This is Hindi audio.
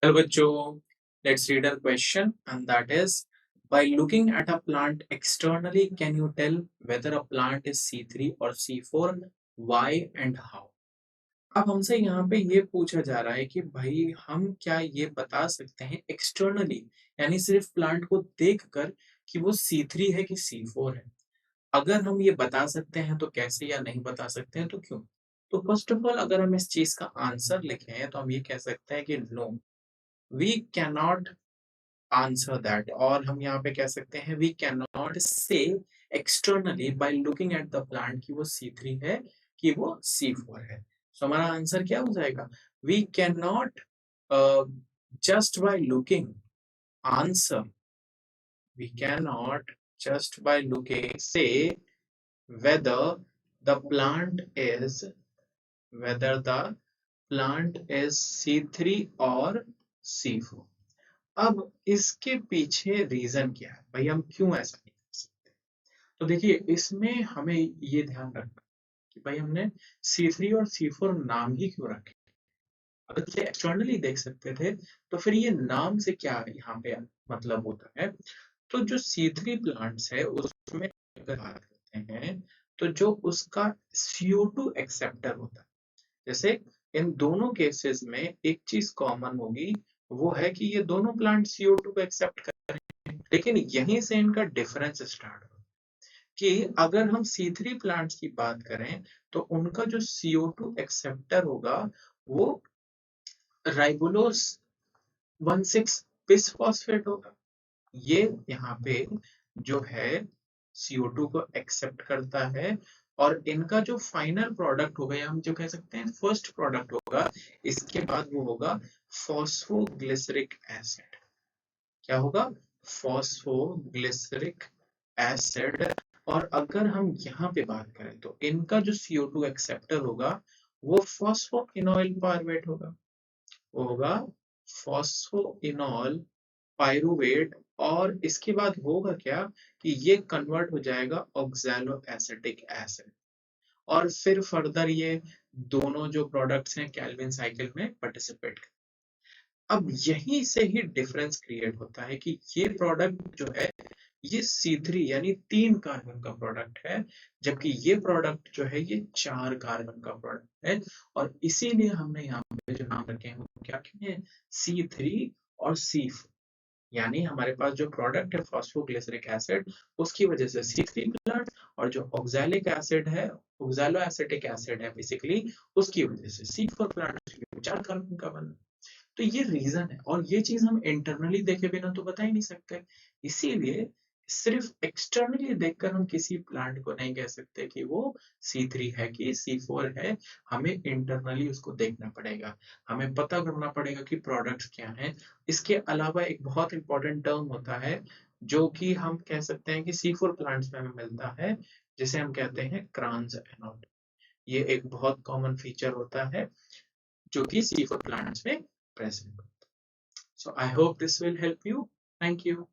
Hello बच्चों, let's read our question and that is by looking at a plant externally can you tell whether a plant is C3 or C4 why and how। अब हमसे यहाँ पे ये पूछा जा रहा है कि भाई हम क्या ये बता सकते हैं एक्सटर्नली यानी सिर्फ प्लांट को देखकर कि वो C3 है कि C4 है। अगर हम ये बता सकते हैं तो कैसे या नहीं बता सकते हैं तो क्यों। तो फर्स्ट ऑफ ऑल अगर हम इस चीज का आंसर लिखें तो हम ये कह सकते हैं कि no we cannot answer that और हम यहाँ पे कह सकते हैं we can not say externally by looking at the plant कि वो C3 है कि वो C4 है। सो हमारा आंसर क्या हो जाएगा we can not just by looking answer we can not just by looking से whether the plant is whether the plant is C3 or C4। अब इसके पीछे रीजन क्या है भाई हम क्यों ऐसा नहीं कर सकते। तो देखिए इसमें हमें ये ध्यान रखना कि भाई हमने C3 और C4 नाम ही क्यों रखे। अगर इसे एक्सटर्नली देख सकते थे तो फिर ये नाम से क्या यहाँ पे मतलब होता है। तो जो C3 प्लांट्स है उसमें अगर बात करते हैं तो जो उसका CO2 एक्सेप्टर होता है जैसे इन दोनों केसेस में एक चीज कॉमन होगी वो है कि ये दोनों प्लांट CO2 को एक्सेप्ट कर रहे हैं लेकिन यहीं से इनका डिफरेंस स्टार्ट हो कि अगर हम C3 प्लांट्स की बात करें तो उनका जो CO2 एक्सेप्टर होगा वो राइबोलोस 16 बिस फॉस्फेट होगा। ये यहाँ पे जो है CO2 को एक्सेप्ट करता है और इनका जो फाइनल प्रोडक्ट होगा या हम जो कह सकते हैं फर्स्ट प्रोडक्ट होगा इसके बाद वो होगा फॉस्फोग्लिसरिक एसिड। क्या होगा फॉस्फोग्लिसरिक एसिड। और अगर हम यहाँ पे बात करें तो इनका जो CO2 एक्सेप्टर होगा वो फॉस्फोइनोइल पायरुवेट होगा। वो होगा फॉस्फोइनोल पायरुवेट और इसके बाद होगा क्या कि ये कन्वर्ट हो जाएगा ऑक्सैलो एसिटिक एसिड और फिर फर्दर ये दोनों जो प्रोडक्ट्स हैं केल्विन साइकिल में पार्टिसिपेट। अब यहीं से ही डिफरेंस क्रिएट होता है कि ये प्रोडक्ट जो है ये C3 यानी 3 कार्बन का प्रोडक्ट है जबकि ये प्रोडक्ट जो है ये 4 कार्बन का प्रोडक्ट है। और इसीलिए हमने यहाँ पे जो नाम रखे हैं वो क्या किए हैं C3 और C4 यानी हमारे पास जो प्रोडक्ट है फॉस्फोग्लिसरिक एसिड उसकी वजह से C3 प्लांट और जो ऑक्सैलिक एसिड है ऑक्सैलो एसिटिक एसिड है बेसिकली उसकी वजह से C4 प्लांट 4 कार्बन का बना। तो ये रीजन है और ये चीज हम इंटरनली देखे बिना तो बता ही नहीं सकते। इसीलिए सिर्फ एक्सटर्नली देखकर हम किसी प्लांट को नहीं कह सकते कि वो C3 है कि C4 है। हमें इंटरनली उसको देखना पड़ेगा। हमें पता करना पड़ेगा कि प्रोडक्ट्स क्या हैं। इसके अलावा एक बहुत इंपॉर्टेंट टर्म होता है जो कि हम कह सकते हैं कि C4 प्लांट्स में हमें मिलता है जिसे हम कहते हैं क्रांज एनोड। ये एक बहुत कॉमन फीचर होता है जो कि C4 plants में present. So I hope this will help you. Thank you.